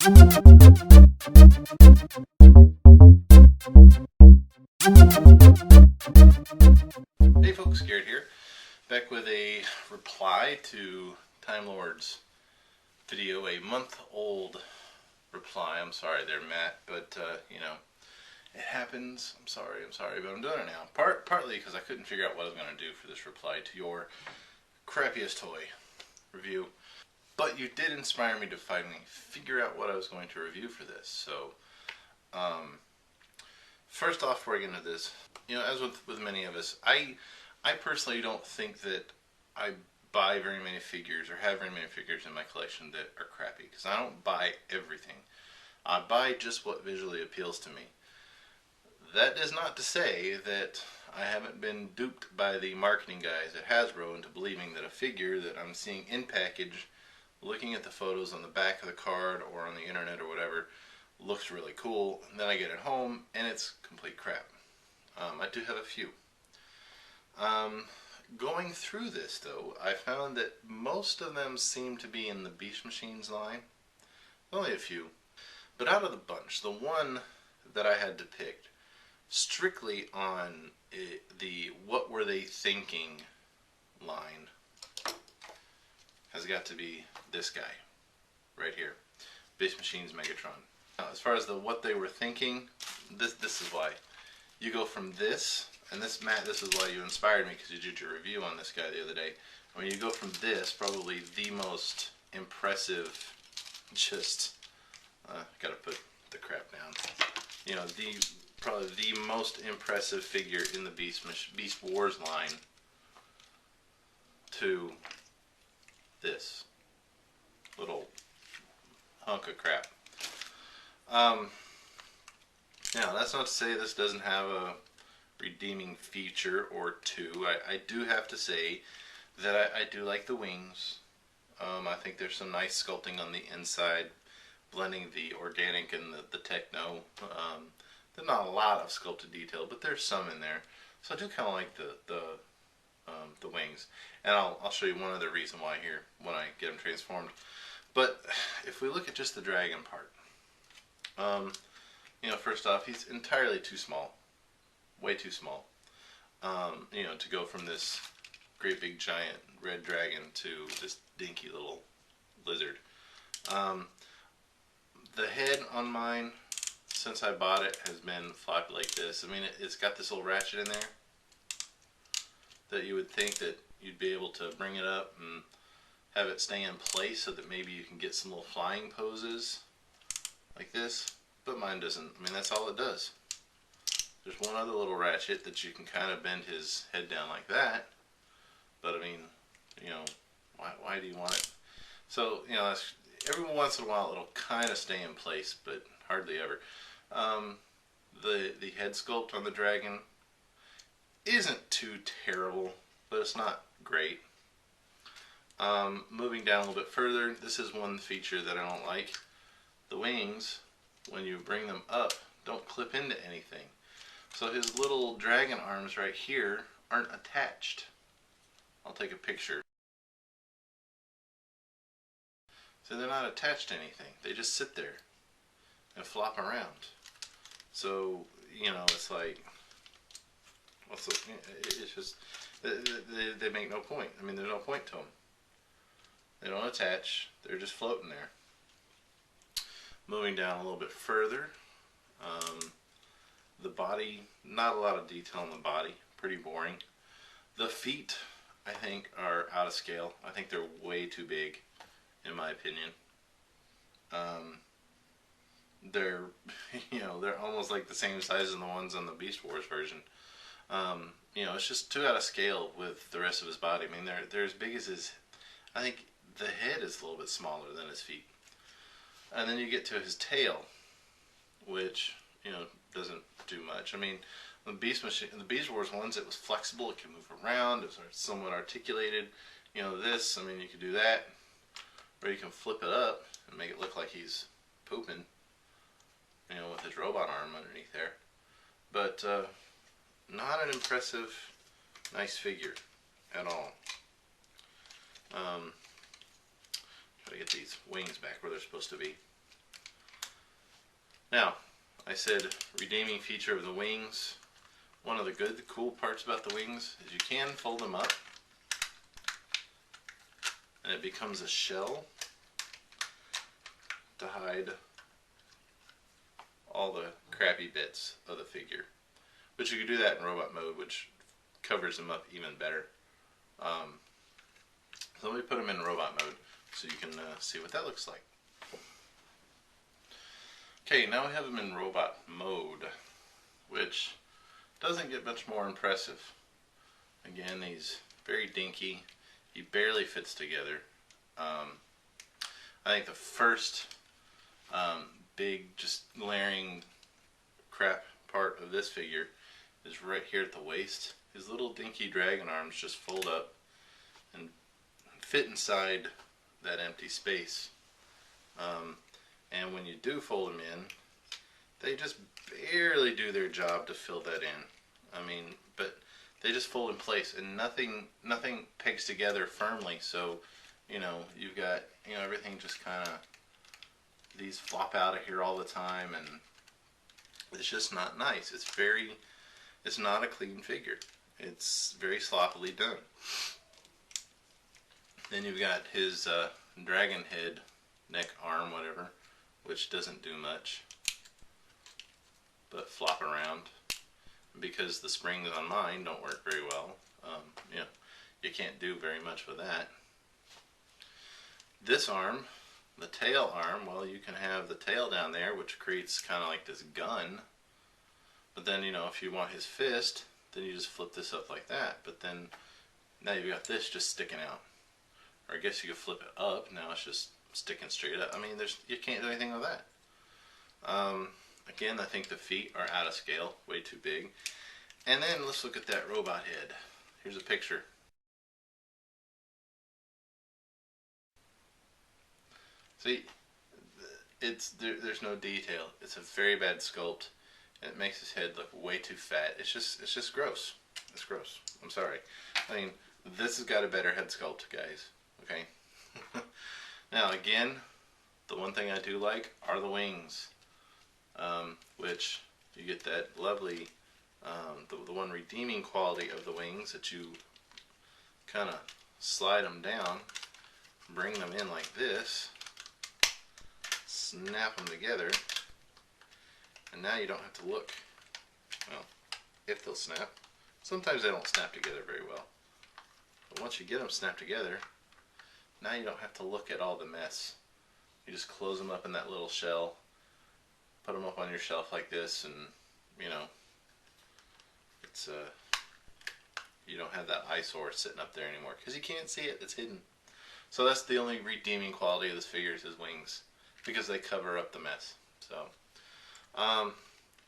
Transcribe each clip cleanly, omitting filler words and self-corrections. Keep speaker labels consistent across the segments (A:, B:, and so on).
A: Hey folks, Garrett here, back with a reply to Time Lord's video, a month-old reply. I'm sorry there, Matt, but you know, it happens. I'm sorry, but I'm doing it now. Partly because I couldn't figure out what I was going to do for this reply to your Crappiest Toy review, but you did inspire me to finally figure out what I was going to review for this. So, first off, before I get into this, you know, as with many of us, I personally don't think that I buy very many figures or have very many figures in my collection that are crappy, because I don't buy everything. I buy just what visually appeals to me. That is not to say that I haven't been duped by the marketing guys at Hasbro into believing that a figure that I'm seeing in package, looking at the photos on the back of the card or on the internet or whatever, looks really cool, and then I get it home and it's complete crap. I do have a few. Going through this though, I found that most of them seem to be in the Beast Machines line. Only a few. But out of the bunch, the one that I had to pick strictly on the what were they thinking line has got to be this guy right here, Beast Machines Megatron. Now, as far as the what they were thinking, this is why. You go from this, and this, Matt, this is why you inspired me, because you did your review on this guy the other day. I mean, you go from this, probably the most impressive, just, gotta put the crap down. You know, probably the most impressive figure in the Beast Wars line to this little hunk of crap. Now, that's not to say this doesn't have a redeeming feature or two. I do have to say that I do like the wings. I think there's some nice sculpting on the inside, blending the organic and the techno. There's not a lot of sculpted detail, but there's some in there. So I do kind of like the wings. And I'll show you one other reason why here when I get them transformed. But if we look at just the dragon part, you know, first off, he's entirely too small. Way too small. You know, to go from this great big giant red dragon to this dinky little lizard. The head on mine, since I bought it, has been floppy like this. I mean, it's got this little ratchet in there that you would think that you'd be able to bring it up and have it stay in place so that maybe you can get some little flying poses like this. But mine doesn't. I mean, that's all it does. There's one other little ratchet that you can kind of bend his head down like that. But I mean, you know, why do you want it? So, you know, that's, every once in a while it'll kind of stay in place, but hardly ever. The head sculpt on the dragon isn't too terrible, but it's not great. Moving down a little bit further, this is one feature that I don't like. The wings, when you bring them up, don't clip into anything. So his little dragon arms right here aren't attached. I'll take a picture. So they're not attached to anything. They just sit there and flop around. So, you know, it's like, it's just, they make no point. I mean, there's no point to them. They don't attach. They're just floating there. Moving down a little bit further, the body, not a lot of detail on the body, pretty boring. The feet, I think, are out of scale. I think they're way too big, in my opinion. They're, you know, they're almost like the same size as the ones on the Beast Wars version. You know, it's just too out of scale with the rest of his body. I mean, they're as big as his, I think the head is a little bit smaller than his feet. And then you get to his tail, which, you know, doesn't do much. I mean, the Beast Wars ones, it was flexible, it could move around, it was somewhat articulated. You know, this, I mean, you could do that, or you can flip it up and make it look like he's pooping, you know, with his robot arm underneath there. But not an impressive, nice figure at all. Try to get these wings back where they're supposed to be. Now, I said redeeming feature of the wings. One of the cool parts about the wings is you can fold them up and it becomes a shell to hide all the crappy bits of the figure. But you can do that in robot mode, which covers them up even better. So let me put them in robot mode so you can see what that looks like. Okay, now we have them in robot mode, which doesn't get much more impressive. Again, he's very dinky. He barely fits together. I think the first big, just glaring crap part of this figure is right here at the waist. His little dinky dragon arms just fold up and fit inside that empty space. And when you do fold them in, they just barely do their job to fill that in. I mean, but they just fold in place and nothing pegs together firmly. So, you know, you've got, you know, everything just kind of, these flop out of here all the time, and it's just not nice. It's not a clean figure. It's very sloppily done. Then you've got his dragon head, neck, arm, whatever, which doesn't do much but flop around. Because the springs on mine don't work very well, you know, you can't do very much with that. This arm, the tail arm, well, you can have the tail down there, which creates kind of like this gun. But then, you know, if you want his fist, then you just flip this up like that. But then now you've got this just sticking out. Or I guess you could flip it up. Now it's just sticking straight up. I mean, you can't do anything with that. Again, I think the feet are out of scale, way too big. And then let's look at that robot head. Here's a picture. See, there's no detail. It's a very bad sculpt. It makes his head look way too fat. It's just gross. It's gross. I'm sorry. I mean, this has got a better head sculpt, guys. Okay. Now again, the one thing I do like are the wings, which you get that lovely, the one redeeming quality of the wings that you kind of slide them down, bring them in like this, snap them together, and now you don't have to look. Well, if they'll snap. Sometimes they don't snap together very well. But once you get them snapped together, now you don't have to look at all the mess. You just close them up in that little shell, put them up on your shelf like this, and you know, it's you don't have that eyesore sitting up there anymore because you can't see it. It's hidden. So that's the only redeeming quality of this figure is his wings, because they cover up the mess.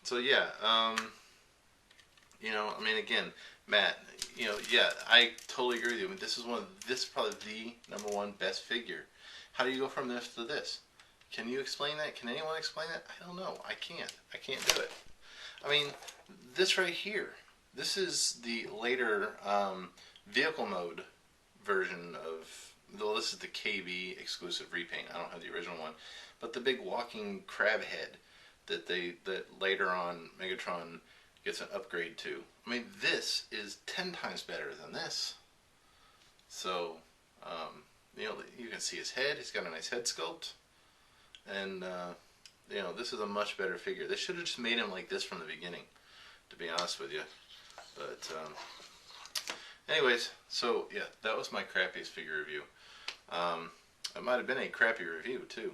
A: So yeah, you know, I mean, again, Matt, you know, yeah, I totally agree with you. I mean, this is probably the #1 best figure. How do you go from this to this? Can you explain that? Can anyone explain that? I don't know. I can't do it. I mean, this right here, this is the later vehicle mode version of, well, this is the KB exclusive repaint. I don't have the original one, but the big walking crab head that later on Megatron gets an upgrade to. I mean, this is 10 times better than this. So, you know, you can see his head. He's got a nice head sculpt. And, you know, this is a much better figure. They should have just made him like this from the beginning, to be honest with you. But, anyways, so, yeah, that was my crappiest figure review. It might have been a crappy review, too.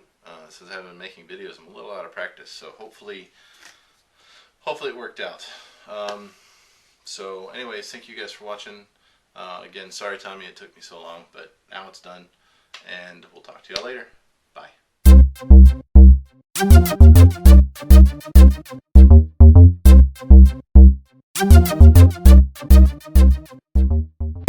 A: Since I've been making videos, I'm a little out of practice. So, hopefully it worked out. So, anyways, thank you guys for watching. Again, sorry, Tommy, it took me so long, but now it's done. And we'll talk to y'all later. Bye.